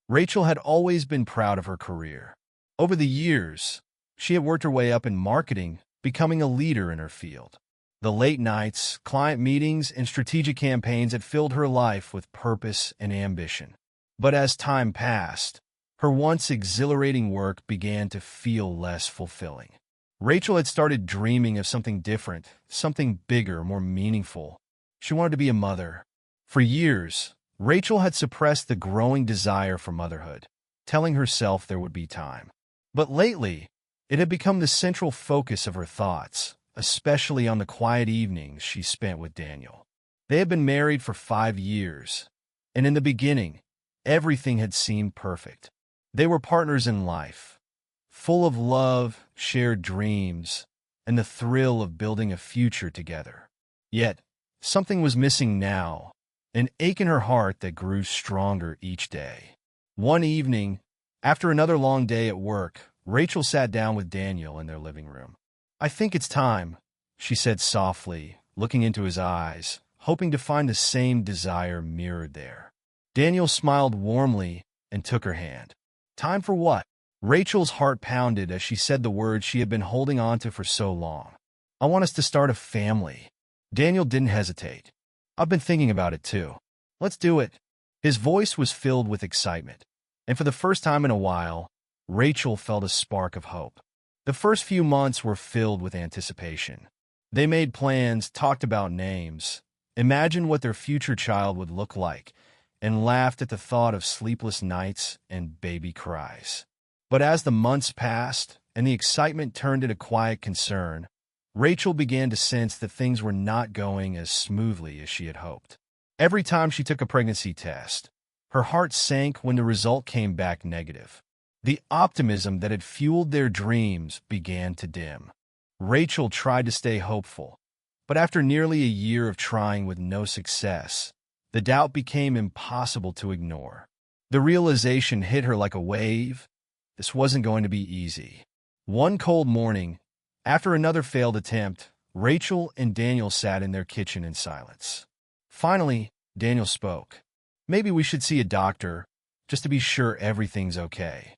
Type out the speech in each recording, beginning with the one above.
Rachel had always been proud of her career. Over the years, she had worked her way up in marketing, becoming a leader in her field. The late nights, client meetings, and strategic campaigns had filled her life with purpose and ambition. But as time passed, her once exhilarating work began to feel less fulfilling. Rachel had started dreaming of something different, something bigger, more meaningful. She wanted to be a mother. For years, Rachel had suppressed the growing desire for motherhood, telling herself there would be time. But lately, it had become the central focus of her thoughts, especially on the quiet evenings she spent with Daniel. They had been married for 5 years, and in the beginning, everything had seemed perfect. They were partners in life, full of love, shared dreams, and the thrill of building a future together. Yet, something was missing now, an ache in her heart that grew stronger each day. One evening, after another long day at work, Rachel sat down with Daniel in their living room. "I think it's time," she said softly, looking into his eyes, hoping to find the same desire mirrored there. Daniel smiled warmly and took her hand. "Time for what?" Rachel's heart pounded as she said the words she had been holding on to for so long. "I want us to start a family." Daniel didn't hesitate. "I've been thinking about it too. Let's do it." His voice was filled with excitement, and for the first time in a while, Rachel felt a spark of hope. The first few months were filled with anticipation. They made plans, talked about names, imagined what their future child would look like, and laughed at the thought of sleepless nights and baby cries. But as the months passed and the excitement turned into quiet concern, Rachel began to sense that things were not going as smoothly as she had hoped. Every time she took a pregnancy test, her heart sank when the result came back negative. The optimism that had fueled their dreams began to dim. Rachel tried to stay hopeful, but after nearly a year of trying with no success, the doubt became impossible to ignore. The realization hit her like a wave. This wasn't going to be easy. One cold morning, after another failed attempt, Rachel and Daniel sat in their kitchen in silence. Finally, Daniel spoke. "Maybe we should see a doctor, just to be sure everything's okay."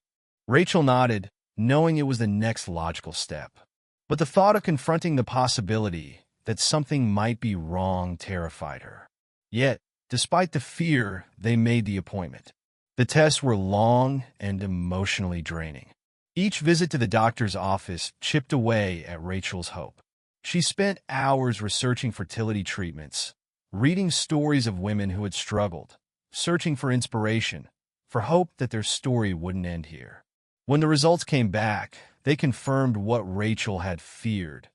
Rachel nodded, knowing it was the next logical step. But the thought of confronting the possibility that something might be wrong terrified her. Yet, despite the fear, they made the appointment. The tests were long and emotionally draining. Each visit to the doctor's office chipped away at Rachel's hope. She spent hours researching fertility treatments, reading stories of women who had struggled, searching for inspiration, for hope that their story wouldn't end here. When the results came back, they confirmed what Rachel had feared.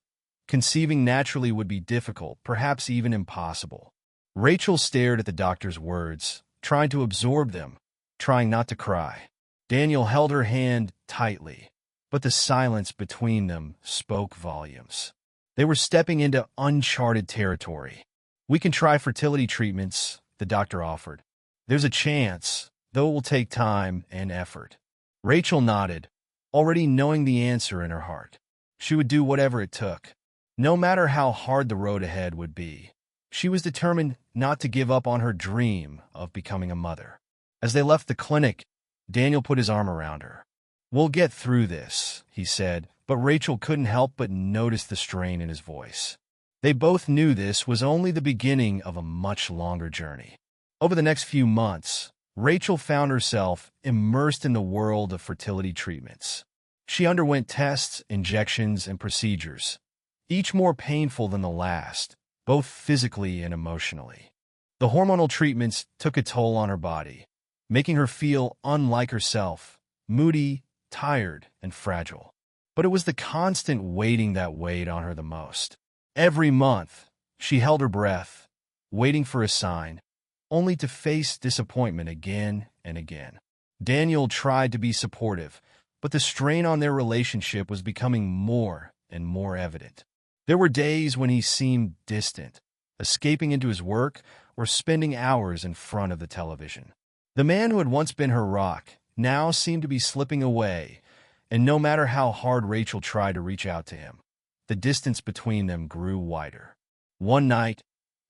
Conceiving naturally would be difficult, perhaps even impossible. Rachel stared at the doctor's words, trying to absorb them, trying not to cry. Daniel held her hand tightly, but the silence between them spoke volumes. They were stepping into uncharted territory. "We can try fertility treatments," the doctor offered. "There's a chance, though it will take time and effort." Rachel nodded, already knowing the answer in her heart. She would do whatever it took, no matter how hard the road ahead would be. She was determined not to give up on her dream of becoming a mother. As they left the clinic, Daniel put his arm around her. "We'll get through this," he said, but Rachel couldn't help but notice the strain in his voice. They both knew this was only the beginning of a much longer journey. Over the next few months, Rachel found herself immersed in the world of fertility treatments. She underwent tests, injections, and procedures, each more painful than the last, both physically and emotionally. The hormonal treatments took a toll on her body, making her feel unlike herself, moody, tired, and fragile. But it was the constant waiting that weighed on her the most. Every month, she held her breath, waiting for a sign, only to face disappointment again and again. Daniel tried to be supportive, but the strain on their relationship was becoming more and more evident. There were days when he seemed distant, escaping into his work or spending hours in front of the television. The man who had once been her rock now seemed to be slipping away, and no matter how hard Rachel tried to reach out to him, the distance between them grew wider. One night,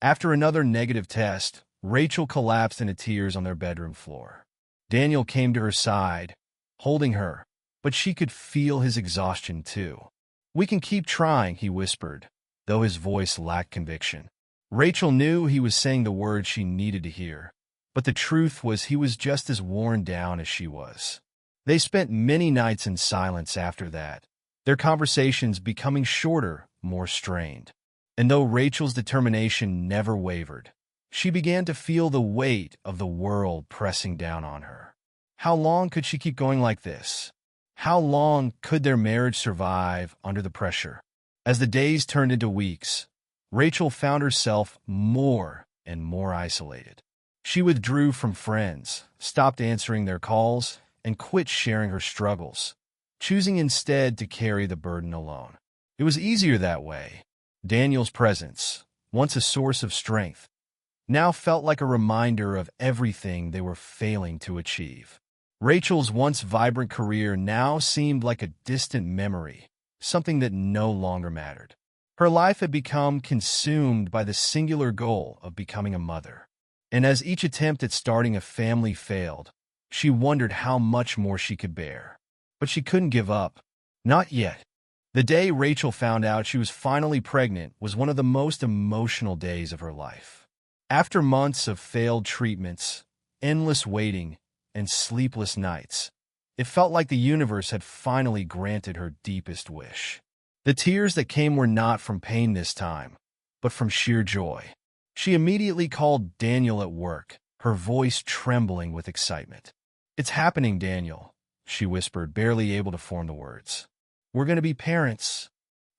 after another negative test, Rachel collapsed into tears on their bedroom floor. Daniel came to her side, holding her, but she could feel his exhaustion too. "We can keep trying," he whispered, though his voice lacked conviction. Rachel knew he was saying the words she needed to hear, but the truth was he was just as worn down as she was. They spent many nights in silence after that, their conversations becoming shorter, more strained. And though Rachel's determination never wavered, she began to feel the weight of the world pressing down on her. How long could she keep going like this? How long could their marriage survive under the pressure? As the days turned into weeks, Rachel found herself more and more isolated. She withdrew from friends, stopped answering their calls, and quit sharing her struggles, choosing instead to carry the burden alone. It was easier that way. Daniel's presence, once a source of strength, now felt like a reminder of everything they were failing to achieve. Rachel's once vibrant career now seemed like a distant memory, something that no longer mattered. Her life had become consumed by the singular goal of becoming a mother. And as each attempt at starting a family failed, she wondered how much more she could bear. But she couldn't give up. Not yet. The day Rachel found out she was finally pregnant was one of the most emotional days of her life. After months of failed treatments, endless waiting, and sleepless nights, it felt like the universe had finally granted her deepest wish. The tears that came were not from pain this time, but from sheer joy. She immediately called Daniel at work, her voice trembling with excitement. "It's happening, Daniel," she whispered, barely able to form the words. "We're going to be parents."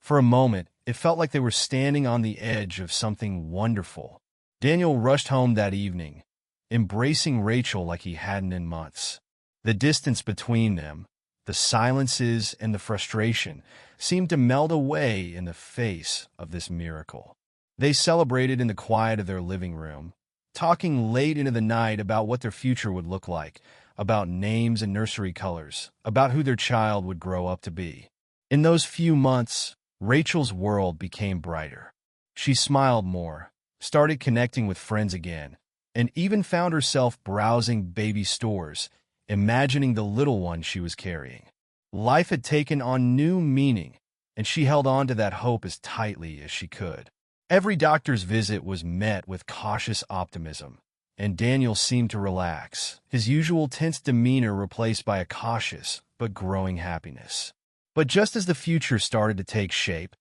For a moment, it felt like they were standing on the edge of something wonderful. Daniel rushed home that evening, embracing Rachel like he hadn't in months. The distance between them, the silences and the frustration, seemed to melt away in the face of this miracle. They celebrated in the quiet of their living room, talking late into the night about what their future would look like, about names and nursery colors, about who their child would grow up to be. In those few months, Rachel's world became brighter. She smiled more, started connecting with friends again, and even found herself browsing baby stores, imagining the little one she was carrying. Life had taken on new meaning, and she held on to that hope as tightly as she could. Every doctor's visit was met with cautious optimism, and Daniel seemed to relax, his usual tense demeanor replaced by a cautious but growing happiness. But just as the future started to take shape,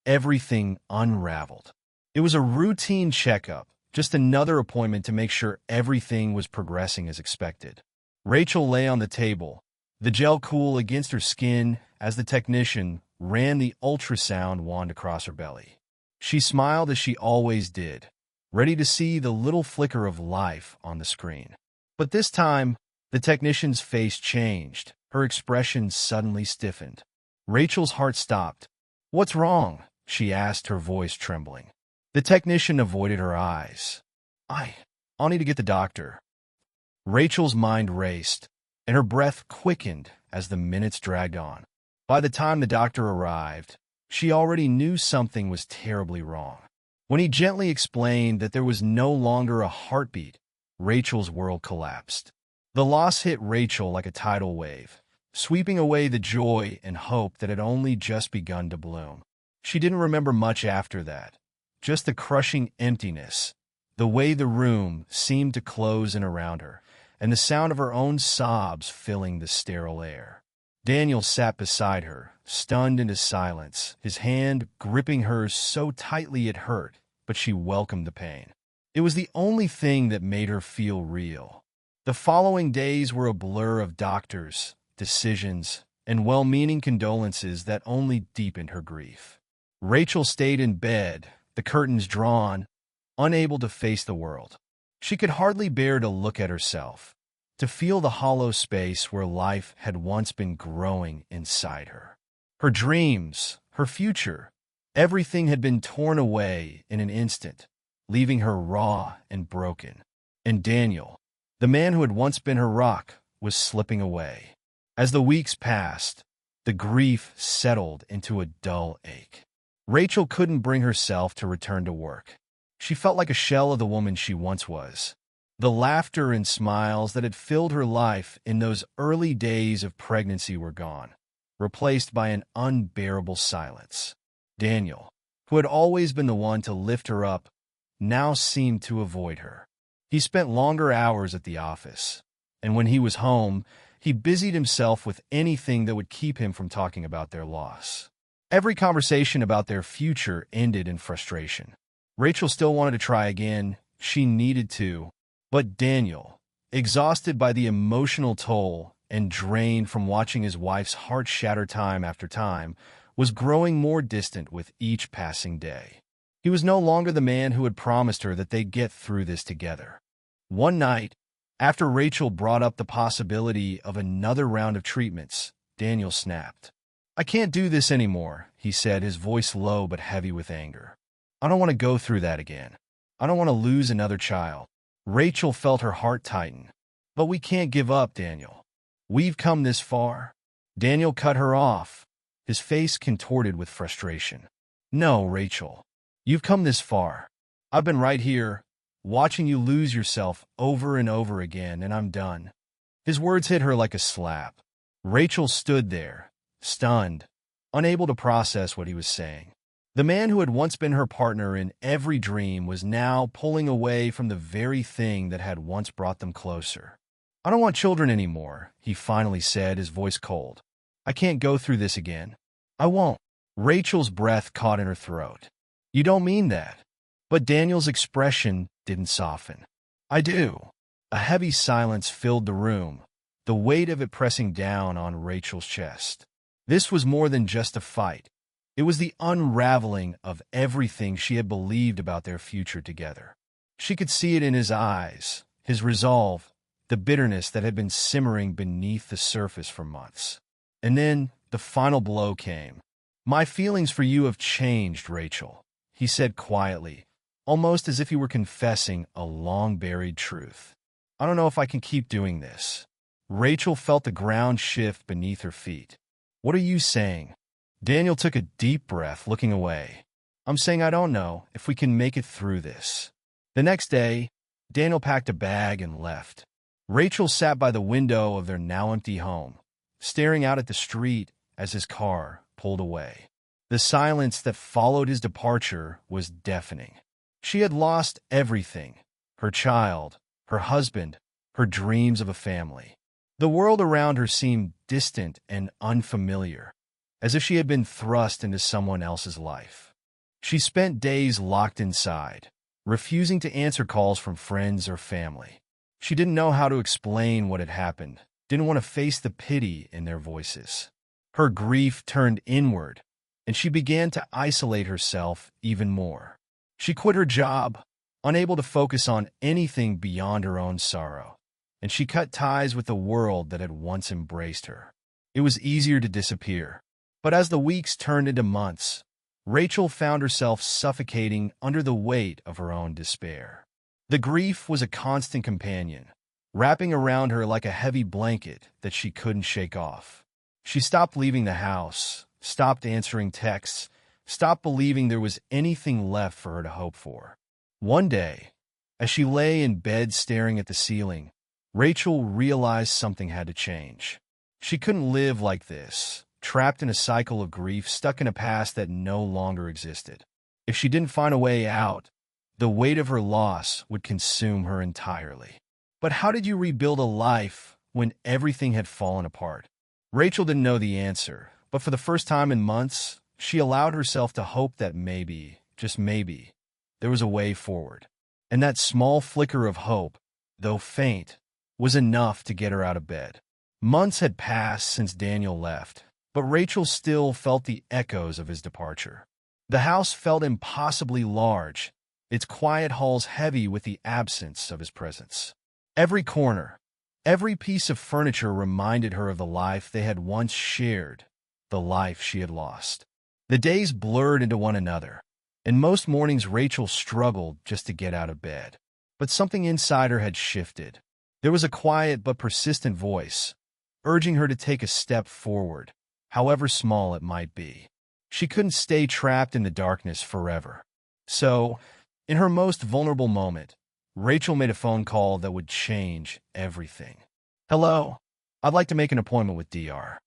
everything unraveled. It was a routine checkup, just another appointment to make sure everything was progressing as expected. Rachel lay on the table, the gel cool against her skin as the technician ran the ultrasound wand across her belly. She smiled as she always did, ready to see the little flicker of life on the screen. But this time, the technician's face changed. Her expression suddenly stiffened. Rachel's heart stopped. "What's wrong?" she asked, her voice trembling. The technician avoided her eyes. I'll need to get the doctor." Rachel's mind raced, and her breath quickened as the minutes dragged on. By the time the doctor arrived, she already knew something was terribly wrong. When he gently explained that there was no longer a heartbeat, Rachel's world collapsed. The loss hit Rachel like a tidal wave, sweeping away the joy and hope that had only just begun to bloom. She didn't remember much after that, just the crushing emptiness, the way the room seemed to close in around her, and the sound of her own sobs filling the sterile air. Daniel sat beside her, stunned into silence, his hand gripping hers so tightly it hurt, but she welcomed the pain. It was the only thing that made her feel real. The following days were a blur of doctors, decisions, and well-meaning condolences that only deepened her grief. Rachel stayed in bed, the curtains drawn, unable to face the world. She could hardly bear to look at herself, to feel the hollow space where life had once been growing inside her. Her dreams, her future, everything had been torn away in an instant, leaving her raw and broken. And Daniel, the man who had once been her rock, was slipping away. As the weeks passed, the grief settled into a dull ache. Rachel couldn't bring herself to return to work. She felt like a shell of the woman she once was. The laughter and smiles that had filled her life in those early days of pregnancy were gone, replaced by an unbearable silence. Daniel, who had always been the one to lift her up, now seemed to avoid her. He spent longer hours at the office, and when he was home, he busied himself with anything that would keep him from talking about their loss. Every conversation about their future ended in frustration. Rachel still wanted to try again. She needed to. But Daniel, exhausted by the emotional toll and drained from watching his wife's heart shatter time after time, was growing more distant with each passing day. He was no longer the man who had promised her that they'd get through this together. One night, after Rachel brought up the possibility of another round of treatments, Daniel snapped. "I can't do this anymore," he said, his voice low but heavy with anger. "I don't want to go through that again. I don't want to lose another child." Rachel felt her heart tighten. "But we can't give up, Daniel. We've come this far." Daniel cut her off, his face contorted with frustration. "No, Rachel. You've come this far. I've been right here, watching you lose yourself over and over again, and I'm done." His words hit her like a slap. Rachel stood there, stunned, unable to process what he was saying. The man who had once been her partner in every dream was now pulling away from the very thing that had once brought them closer. "I don't want children anymore," he finally said, his voice cold. "I can't go through this again. I won't." Rachel's breath caught in her throat. "You don't mean that." But Daniel's expression didn't soften. "I do." A heavy silence filled the room, the weight of it pressing down on Rachel's chest. This was more than just a fight. It was the unraveling of everything she had believed about their future together. She could see it in his eyes, his resolve, the bitterness that had been simmering beneath the surface for months. And then the final blow came. "My feelings for you have changed, Rachel," he said quietly, almost as if he were confessing a long-buried truth. "I don't know if I can keep doing this." Rachel felt the ground shift beneath her feet. "What are you saying?" Daniel took a deep breath, looking away. "I'm saying I don't know if we can make it through this." The next day, Daniel packed a bag and left. Rachel sat by the window of their now empty home, staring out at the street as his car pulled away. The silence that followed his departure was deafening. She had lost everything: her child, her husband, her dreams of a family. The world around her seemed distant and unfamiliar, as if she had been thrust into someone else's life. She spent days locked inside, refusing to answer calls from friends or family. She didn't know how to explain what had happened, didn't want to face the pity in their voices. Her grief turned inward, and she began to isolate herself even more. She quit her job, unable to focus on anything beyond her own sorrow, and she cut ties with the world that had once embraced her. It was easier to disappear. But as the weeks turned into months, Rachel found herself suffocating under the weight of her own despair. The grief was a constant companion, wrapping around her like a heavy blanket that she couldn't shake off. She stopped leaving the house, stopped answering texts, stopped believing there was anything left for her to hope for. One day, as she lay in bed staring at the ceiling, Rachel realized something had to change. She couldn't live like this, trapped in a cycle of grief, stuck in a past that no longer existed. If she didn't find a way out, the weight of her loss would consume her entirely. But how did you rebuild a life when everything had fallen apart? Rachel didn't know the answer, but for the first time in months, she allowed herself to hope that maybe, just maybe, there was a way forward. And that small flicker of hope, though faint, was enough to get her out of bed. Months had passed since Daniel left, but Rachel still felt the echoes of his departure. The house felt impossibly large, its quiet halls heavy with the absence of his presence. Every corner, every piece of furniture reminded her of the life they had once shared, the life she had lost. The days blurred into one another, and most mornings Rachel struggled just to get out of bed. But something inside her had shifted. There was a quiet but persistent voice, urging her to take a step forward, however small it might be. She couldn't stay trapped in the darkness forever. So, in her most vulnerable moment, Rachel made a phone call that would change everything. "Hello. I'd like to make an appointment with Dr.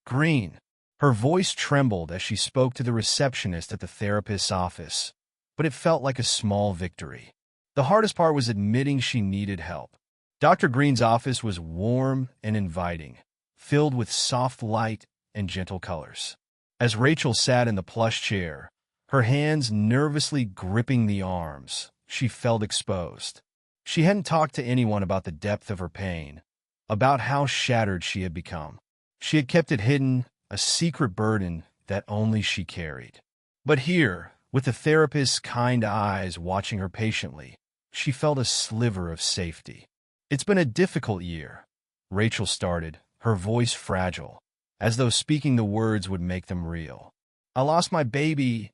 Green." Her voice trembled as she spoke to the receptionist at the therapist's office, but it felt like a small victory. The hardest part was admitting she needed help. Dr. Green's office was warm and inviting, filled with soft light and gentle colors. As Rachel sat in the plush chair, her hands nervously gripping the arms, she felt exposed. She hadn't talked to anyone about the depth of her pain, about how shattered she had become. She had kept it hidden, a secret burden that only she carried. But here, with the therapist's kind eyes watching her patiently, she felt a sliver of safety. "It's been a difficult year," Rachel started, her voice fragile, as though speaking the words would make them real. "I lost my baby,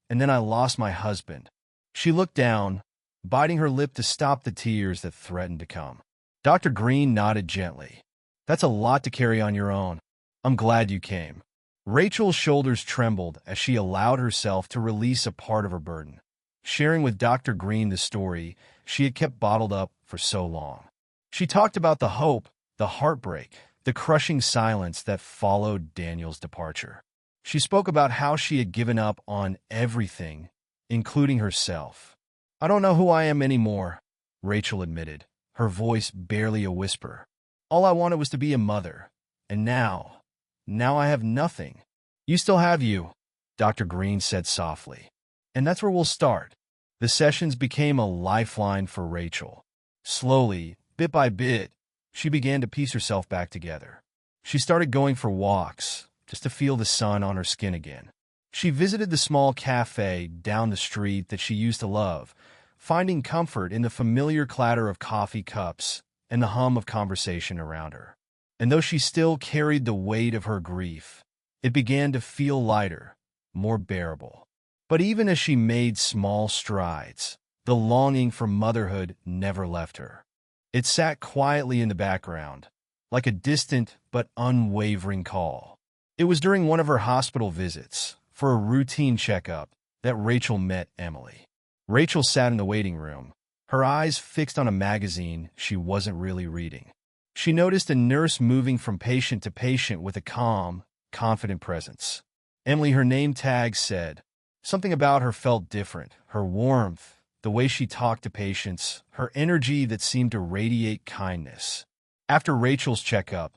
and then I lost my husband." She looked down, biting her lip to stop the tears that threatened to come. Dr. Green nodded gently. "That's a lot to carry on your own. I'm glad you came." Rachel's shoulders trembled as she allowed herself to release a part of her burden, sharing with Dr. Green the story she had kept bottled up for so long. She talked about the hope, the heartbreak, the crushing silence that followed Daniel's departure. She spoke about how she had given up on everything, including herself. "I don't know who I am anymore," Rachel admitted, her voice barely a whisper. "All I wanted was to be a mother, and now I have nothing." "You still have you," Dr. Green said softly. "And that's where we'll start." The sessions became a lifeline for Rachel. Slowly, bit by bit, she began to piece herself back together. She started going for walks, just to feel the sun on her skin again. She visited the small cafe down the street that she used to love, finding comfort in the familiar clatter of coffee cups and the hum of conversation around her. And though she still carried the weight of her grief, it began to feel lighter, more bearable. But even as she made small strides, the longing for motherhood never left her. It sat quietly in the background, like a distant but unwavering call. It was during one of her hospital visits, for a routine checkup, that Rachel met Emily. Rachel sat in the waiting room, her eyes fixed on a magazine she wasn't really reading. She noticed a nurse moving from patient to patient with a calm, confident presence. Emily, her name tag said. Something about her felt different, her warmth, the way she talked to patients, her energy that seemed to radiate kindness. After Rachel's checkup,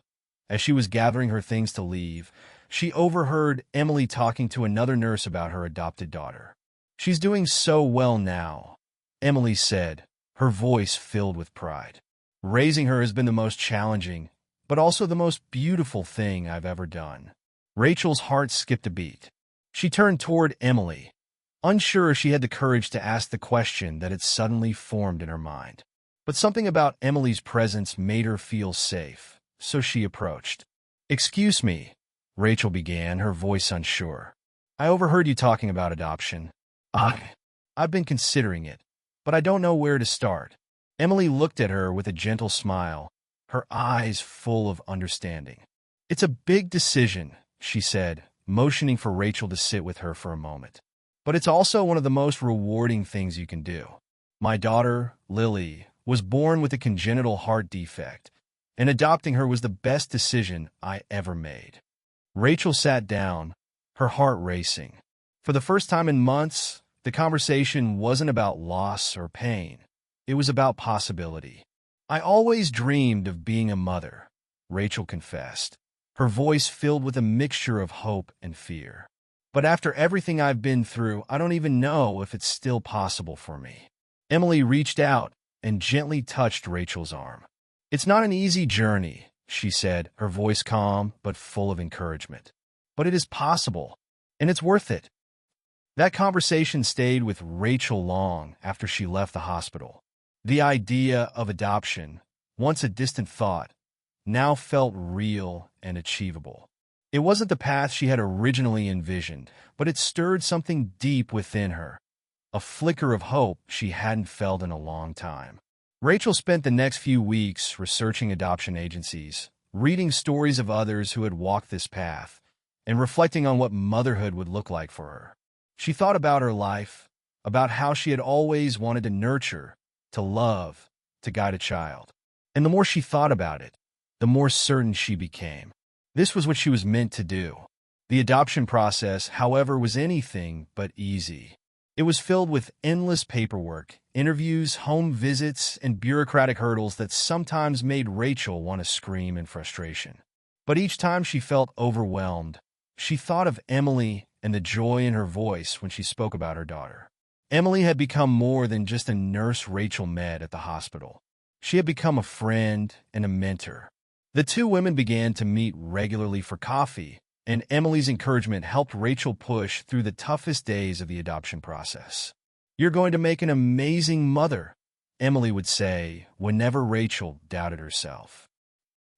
as she was gathering her things to leave, she overheard Emily talking to another nurse about her adopted daughter. "She's doing so well now," Emily said, her voice filled with pride. "Raising her has been the most challenging, but also the most beautiful thing I've ever done." Rachel's heart skipped a beat. She turned toward Emily, unsure if she had the courage to ask the question that had suddenly formed in her mind. But something about Emily's presence made her feel safe, so she approached. "Excuse me," Rachel began, her voice unsure. "I overheard you talking about adoption. I've been considering it, but I don't know where to start." Emily looked at her with a gentle smile, her eyes full of understanding. "It's a big decision," she said, motioning for Rachel to sit with her for a moment. "But it's also one of the most rewarding things you can do. My daughter, Lily, was born with a congenital heart defect, and adopting her was the best decision I ever made." Rachel sat down, her heart racing. For the first time in months, the conversation wasn't about loss or pain. It was about possibility. "I always dreamed of being a mother," Rachel confessed, her voice filled with a mixture of hope and fear. "But after everything I've been through, I don't even know if it's still possible for me." Emily reached out and gently touched Rachel's arm. "It's not an easy journey," she said, her voice calm but full of encouragement. "But it is possible, and it's worth it." That conversation stayed with Rachel long after she left the hospital. The idea of adoption, once a distant thought, now felt real and achievable. It wasn't the path she had originally envisioned, but it stirred something deep within her, a flicker of hope she hadn't felt in a long time. Rachel spent the next few weeks researching adoption agencies, reading stories of others who had walked this path, and reflecting on what motherhood would look like for her. She thought about her life, about how she had always wanted to nurture, to love, to guide a child. And the more she thought about it, the more certain she became. This was what she was meant to do. The adoption process, however, was anything but easy. It was filled with endless paperwork, interviews, home visits, and bureaucratic hurdles that sometimes made Rachel want to scream in frustration. But each time she felt overwhelmed, she thought of Emily and the joy in her voice when she spoke about her daughter. Emily had become more than just a nurse Rachel met at the hospital. She had become a friend and a mentor. The two women began to meet regularly for coffee, and Emily's encouragement helped Rachel push through the toughest days of the adoption process. "You're going to make an amazing mother," Emily would say whenever Rachel doubted herself.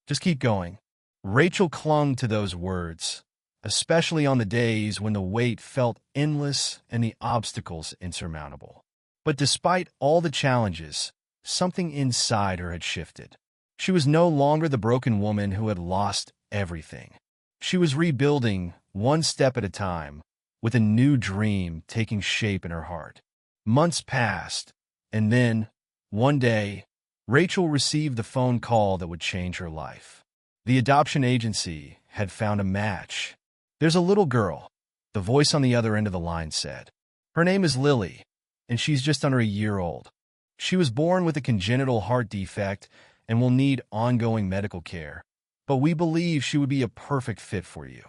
"Just keep going." Rachel clung to those words, especially on the days when the wait felt endless and the obstacles insurmountable. But despite all the challenges, something inside her had shifted. She was no longer the broken woman who had lost everything. She was rebuilding one step at a time, with a new dream taking shape in her heart. Months passed, and then, one day, Rachel received the phone call that would change her life. The adoption agency had found a match. "There's a little girl," the voice on the other end of the line said. "Her name is Lily, and she's just under a year old. She was born with a congenital heart defect and will need ongoing medical care, but we believe she would be a perfect fit for you."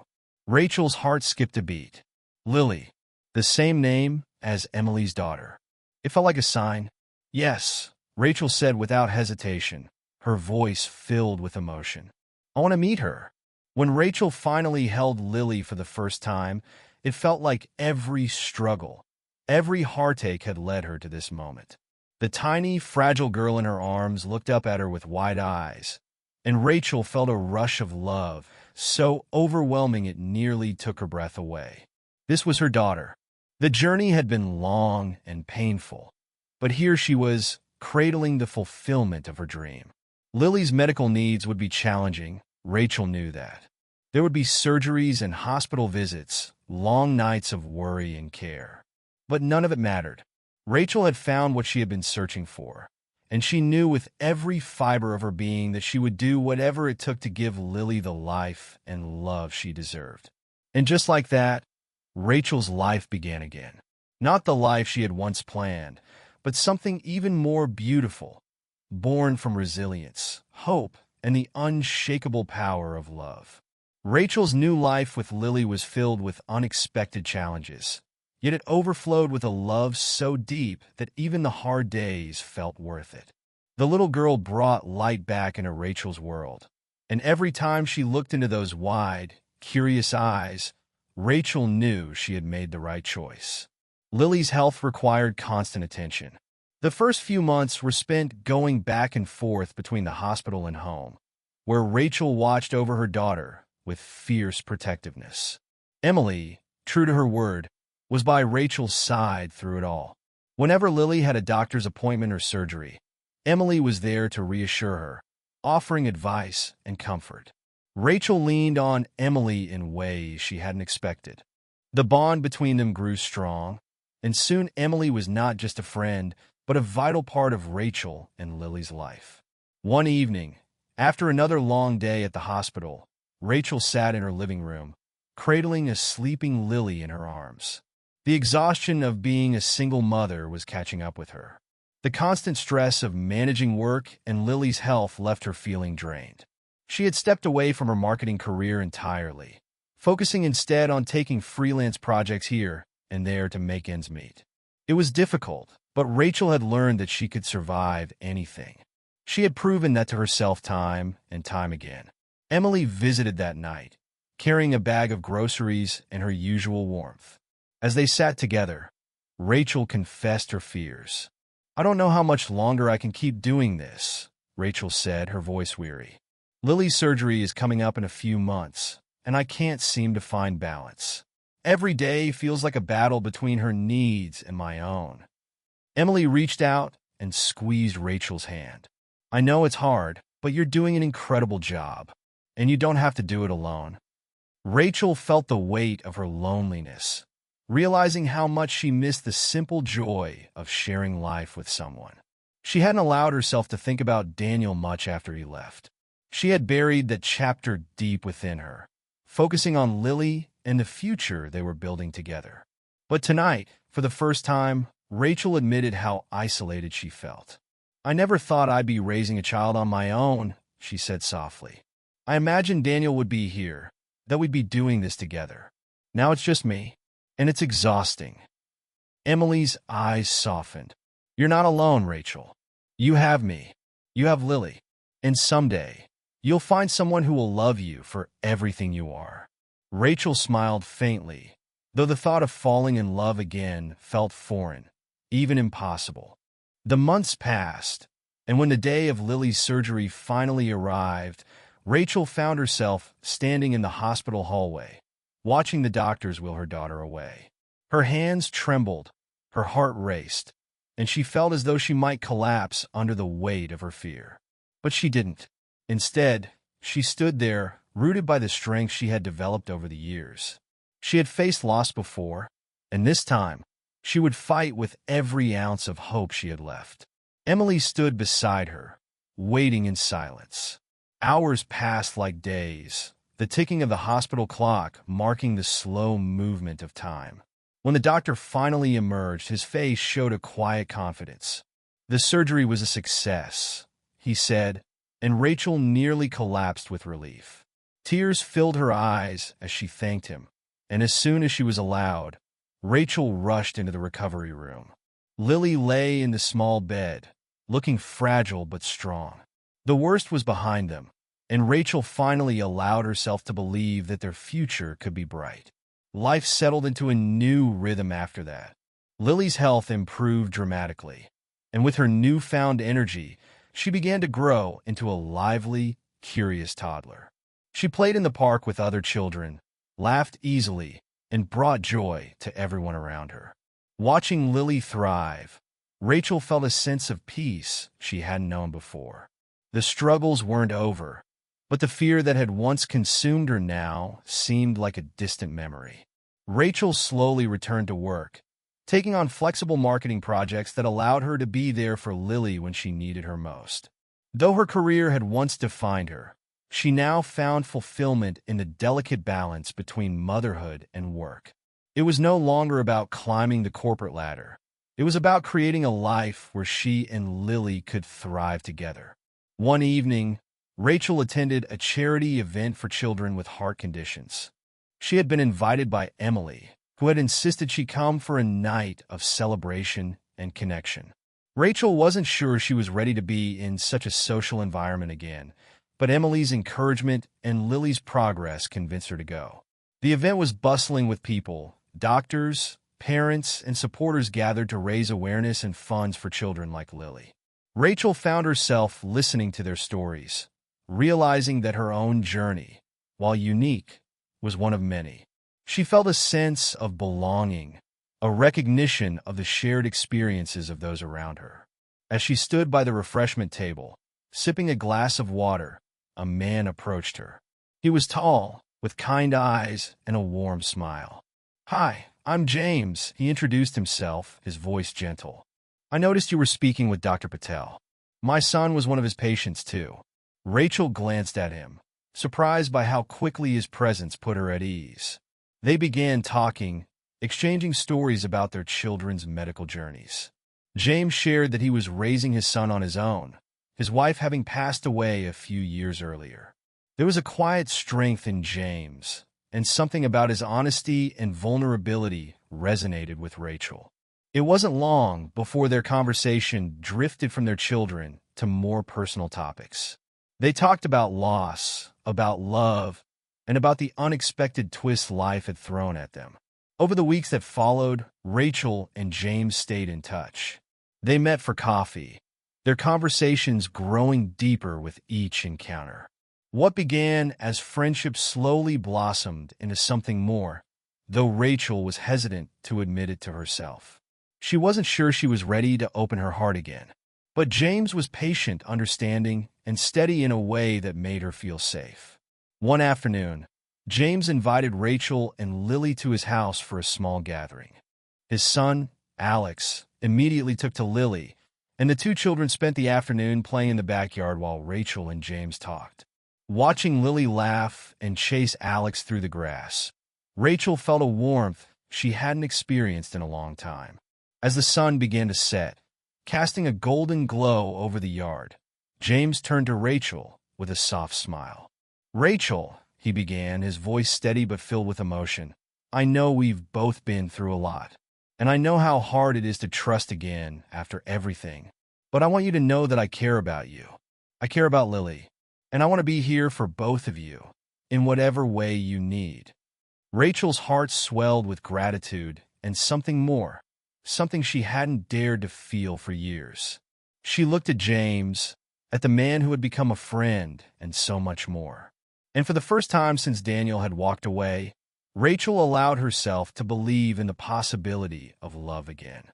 Rachel's heart skipped a beat. Lily, the same name as Emily's daughter. It felt like a sign. "Yes," Rachel said without hesitation, her voice filled with emotion. "I want to meet her." When Rachel finally held Lily for the first time, it felt like every struggle, every heartache had led her to this moment. The tiny, fragile girl in her arms looked up at her with wide eyes, and Rachel felt a rush of love, so overwhelming it nearly took her breath away. This was her daughter. The journey had been long and painful, but here she was, cradling the fulfillment of her dream. Lily's medical needs would be challenging, Rachel knew that. There would be surgeries and hospital visits, long nights of worry and care. But none of it mattered. Rachel had found what she had been searching for, and she knew with every fiber of her being that she would do whatever it took to give Lily the life and love she deserved. And just like that, Rachel's life began again. Not the life she had once planned, but something even more beautiful, born from resilience, hope, and the unshakable power of love. Rachel's new life with Lily was filled with unexpected challenges, yet it overflowed with a love so deep that even the hard days felt worth it. The little girl brought light back into Rachel's world, and every time she looked into those wide, curious eyes, Rachel knew she had made the right choice. Lily's health required constant attention. The first few months were spent going back and forth between the hospital and home, where Rachel watched over her daughter with fierce protectiveness. Emily, true to her word, was by Rachel's side through it all. Whenever Lily had a doctor's appointment or surgery, Emily was there to reassure her, offering advice and comfort. Rachel leaned on Emily in ways she hadn't expected. The bond between them grew strong, and soon Emily was not just a friend, but a vital part of Rachel and Lily's life. One evening, after another long day at the hospital, Rachel sat in her living room, cradling a sleeping Lily in her arms. The exhaustion of being a single mother was catching up with her. The constant stress of managing work and Lily's health left her feeling drained. She had stepped away from her marketing career entirely, focusing instead on taking freelance projects here and there to make ends meet. It was difficult, but Rachel had learned that she could survive anything. She had proven that to herself time and time again. Emily visited that night, carrying a bag of groceries and her usual warmth. As they sat together, Rachel confessed her fears. "I don't know how much longer I can keep doing this," Rachel said, her voice weary. "Lily's surgery is coming up in a few months, and I can't seem to find balance. Every day feels like a battle between her needs and my own." Emily reached out and squeezed Rachel's hand. "I know it's hard, but you're doing an incredible job, and you don't have to do it alone." Rachel felt the weight of her loneliness, realizing how much she missed the simple joy of sharing life with someone. She hadn't allowed herself to think about Daniel much after he left. She had buried that chapter deep within her, focusing on Lily and the future they were building together. But tonight, for the first time, Rachel admitted how isolated she felt. "I never thought I'd be raising a child on my own," she said softly. "I imagined Daniel would be here, that we'd be doing this together. Now it's just me, and it's exhausting." Emily's eyes softened. "You're not alone, Rachel. You have me. You have Lily. And someday, you'll find someone who will love you for everything you are." Rachel smiled faintly, though the thought of falling in love again felt foreign, even impossible. The months passed, and when the day of Lily's surgery finally arrived, Rachel found herself standing in the hospital hallway, watching the doctors wheel her daughter away. Her hands trembled, her heart raced, and she felt as though she might collapse under the weight of her fear. But she didn't. Instead, she stood there, rooted by the strength she had developed over the years. She had faced loss before, and this time, she would fight with every ounce of hope she had left. Emily stood beside her, waiting in silence. Hours passed like days, the ticking of the hospital clock marking the slow movement of time. When the doctor finally emerged, his face showed a quiet confidence. "The surgery was a success," he said, and Rachel nearly collapsed with relief. Tears filled her eyes as she thanked him, and as soon as she was allowed, Rachel rushed into the recovery room. Lily lay in the small bed, looking fragile but strong. The worst was behind them, and Rachel finally allowed herself to believe that their future could be bright. Life settled into a new rhythm after that. Lily's health improved dramatically, and with her newfound energy, she began to grow into a lively, curious toddler. She played in the park with other children, laughed easily, and brought joy to everyone around her. Watching Lily thrive, Rachel felt a sense of peace she hadn't known before. The struggles weren't over, but the fear that had once consumed her now seemed like a distant memory. Rachel slowly returned to work, taking on flexible marketing projects that allowed her to be there for Lily when she needed her most. Though her career had once defined her, she now found fulfillment in the delicate balance between motherhood and work. It was no longer about climbing the corporate ladder. It was about creating a life where she and Lily could thrive together. One evening, Rachel attended a charity event for children with heart conditions. She had been invited by Emily, who had insisted she come for a night of celebration and connection. Rachel wasn't sure she was ready to be in such a social environment again, but Emily's encouragement and Lily's progress convinced her to go. The event was bustling with people. Doctors, parents, and supporters gathered to raise awareness and funds for children like Lily. Rachel found herself listening to their stories, realizing that her own journey, while unique, was one of many. She felt a sense of belonging, a recognition of the shared experiences of those around her. As she stood by the refreshment table, sipping a glass of water, a man approached her. He was tall, with kind eyes and a warm smile. "Hi, I'm James," he introduced himself, his voice gentle. "I noticed you were speaking with Dr. Patel. My son was one of his patients, too." Rachel glanced at him, surprised by how quickly his presence put her at ease. They began talking, exchanging stories about their children's medical journeys. James shared that he was raising his son on his own, his wife having passed away a few years earlier. There was a quiet strength in James, and something about his honesty and vulnerability resonated with Rachel. It wasn't long before their conversation drifted from their children to more personal topics. They talked about loss, about love, and about the unexpected twists life had thrown at them. Over the weeks that followed, Rachel and James stayed in touch. They met for coffee, their conversations growing deeper with each encounter. What began as friendship slowly blossomed into something more, though Rachel was hesitant to admit it to herself. She wasn't sure she was ready to open her heart again. But James was patient, understanding, and steady in a way that made her feel safe. One afternoon, James invited Rachel and Lily to his house for a small gathering. His son, Alex, immediately took to Lily, and the two children spent the afternoon playing in the backyard while Rachel and James talked. Watching Lily laugh and chase Alex through the grass, Rachel felt a warmth she hadn't experienced in a long time. As the sun began to set, casting a golden glow over the yard, James turned to Rachel with a soft smile. "Rachel," he began, his voice steady but filled with emotion, "I know we've both been through a lot, and I know how hard it is to trust again after everything. But I want you to know that I care about you. I care about Lily, and I want to be here for both of you, in whatever way you need." Rachel's heart swelled with gratitude and something more, something she hadn't dared to feel for years. She looked at James, at the man who had become a friend, and so much more. And for the first time since Daniel had walked away, Rachel allowed herself to believe in the possibility of love again.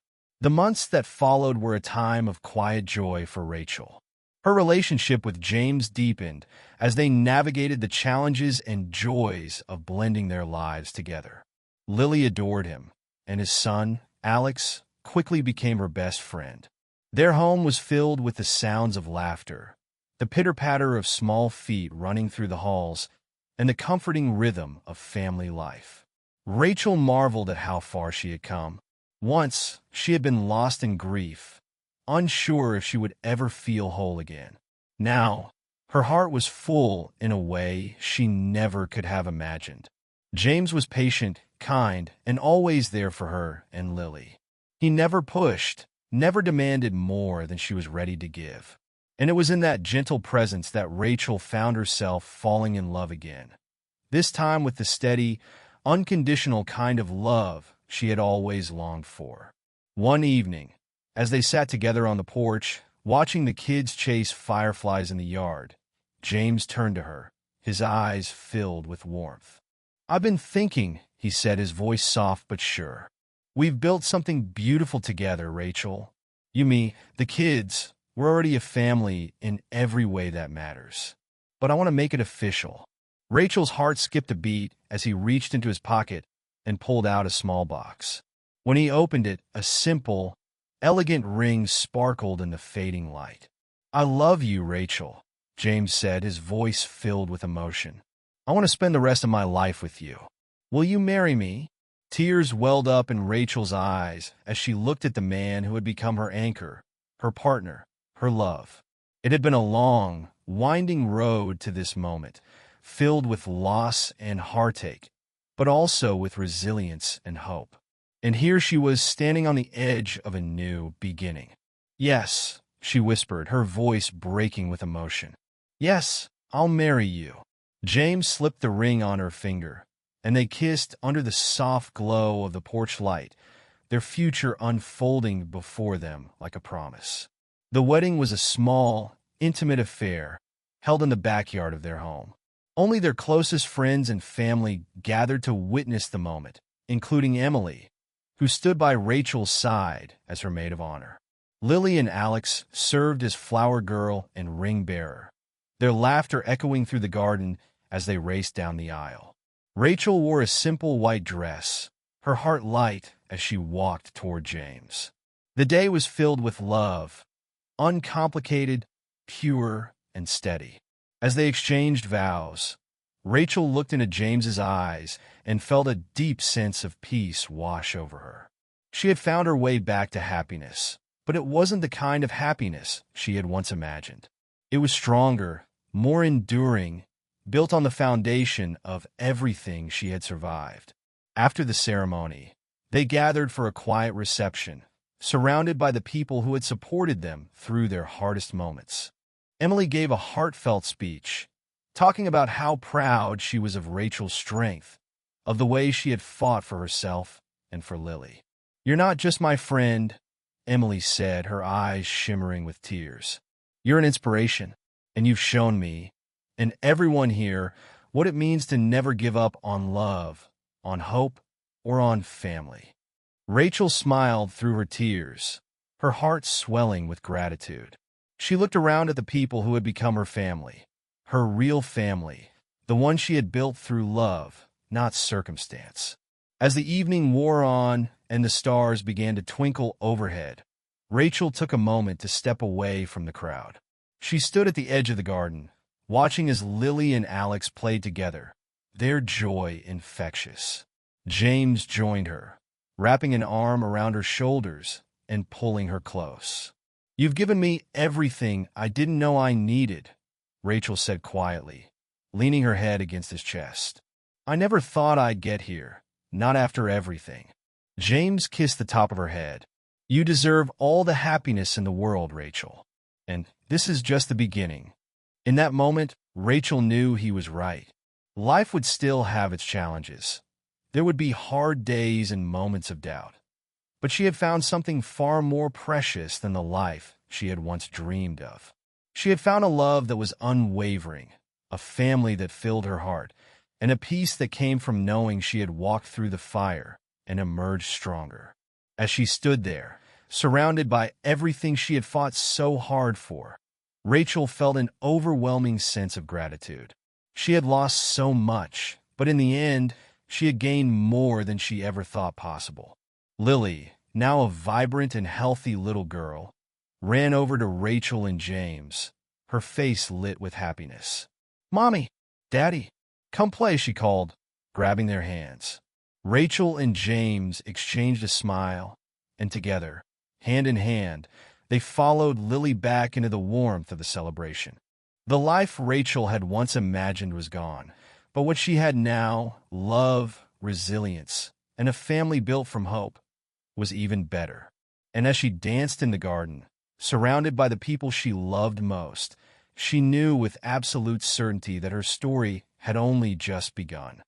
The months that followed were a time of quiet joy for Rachel. Her relationship with James deepened as they navigated the challenges and joys of blending their lives together. Lily adored him, and his son, Alex, quickly became her best friend. Their home was filled with the sounds of laughter, the pitter-patter of small feet running through the halls, and the comforting rhythm of family life. Rachel marveled at how far she had come. Once, she had been lost in grief, unsure if she would ever feel whole again. Now, her heart was full in a way she never could have imagined. James was patient, kind, and always there for her and Lily. He never pushed, never demanded more than she was ready to give. And it was in that gentle presence that Rachel found herself falling in love again. This time with the steady, unconditional kind of love she had always longed for. One evening, as they sat together on the porch, watching the kids chase fireflies in the yard, James turned to her, his eyes filled with warmth. "I've been thinking," he said, his voice soft but sure. "We've built something beautiful together, Rachel. You, me, the kids, we're already a family in every way that matters. But I want to make it official." Rachel's heart skipped a beat as he reached into his pocket and pulled out a small box. When he opened it, a simple, elegant ring sparkled in the fading light. "I love you, Rachel," James said, his voice filled with emotion. "I want to spend the rest of my life with you. Will you marry me?" Tears welled up in Rachel's eyes as she looked at the man who had become her anchor, her partner, her love. It had been a long, winding road to this moment, filled with loss and heartache, but also with resilience and hope. And here she was standing on the edge of a new beginning. "Yes," she whispered, her voice breaking with emotion. "Yes, I'll marry you." James slipped the ring on her finger, and they kissed under the soft glow of the porch light, their future unfolding before them like a promise. The wedding was a small, intimate affair held in the backyard of their home. Only their closest friends and family gathered to witness the moment, including Emily, who stood by Rachel's side as her maid of honor. Lily and Alex served as flower girl and ring bearer, their laughter echoing through the garden as they raced down the aisle. Rachel wore a simple white dress, her heart light as she walked toward James. The day was filled with love, uncomplicated, pure, and steady. As they exchanged vows, Rachel looked into James's eyes and felt a deep sense of peace wash over her. She had found her way back to happiness, but it wasn't the kind of happiness she had once imagined. It was stronger, more enduring, built on the foundation of everything she had survived. After the ceremony, they gathered for a quiet reception, surrounded by the people who had supported them through their hardest moments. Emily gave a heartfelt speech, talking about how proud she was of Rachel's strength, of the way she had fought for herself and for Lily. "You're not just my friend," Emily said, her eyes shimmering with tears. "You're an inspiration, and you've shown me, and everyone here, what it means to never give up on love, on hope, or on family." Rachel smiled through her tears, her heart swelling with gratitude. She looked around at the people who had become her family, her real family, the one she had built through love, not circumstance. As the evening wore on and the stars began to twinkle overhead, Rachel took a moment to step away from the crowd. She stood at the edge of the garden, watching as Lily and Alex played together, their joy infectious. James joined her, wrapping an arm around her shoulders and pulling her close. "You've given me everything I didn't know I needed," Rachel said quietly, leaning her head against his chest. "I never thought I'd get here, not after everything." James kissed the top of her head. "You deserve all the happiness in the world, Rachel. And this is just the beginning." In that moment, Rachel knew he was right. Life would still have its challenges. There would be hard days and moments of doubt. But she had found something far more precious than the life she had once dreamed of. She had found a love that was unwavering, a family that filled her heart, and a peace that came from knowing she had walked through the fire and emerged stronger. As she stood there, surrounded by everything she had fought so hard for, Rachel felt an overwhelming sense of gratitude. She had lost so much, but in the end, she had gained more than she ever thought possible. Lily, now a vibrant and healthy little girl, ran over to Rachel and James, her face lit with happiness. "Mommy, Daddy, come play," she called, grabbing their hands. Rachel and James exchanged a smile, and together, hand in hand, they followed Lily back into the warmth of the celebration. The life Rachel had once imagined was gone, but what she had now, love, resilience, and a family built from hope, was even better. And as she danced in the garden, surrounded by the people she loved most, she knew with absolute certainty that her story had only just begun.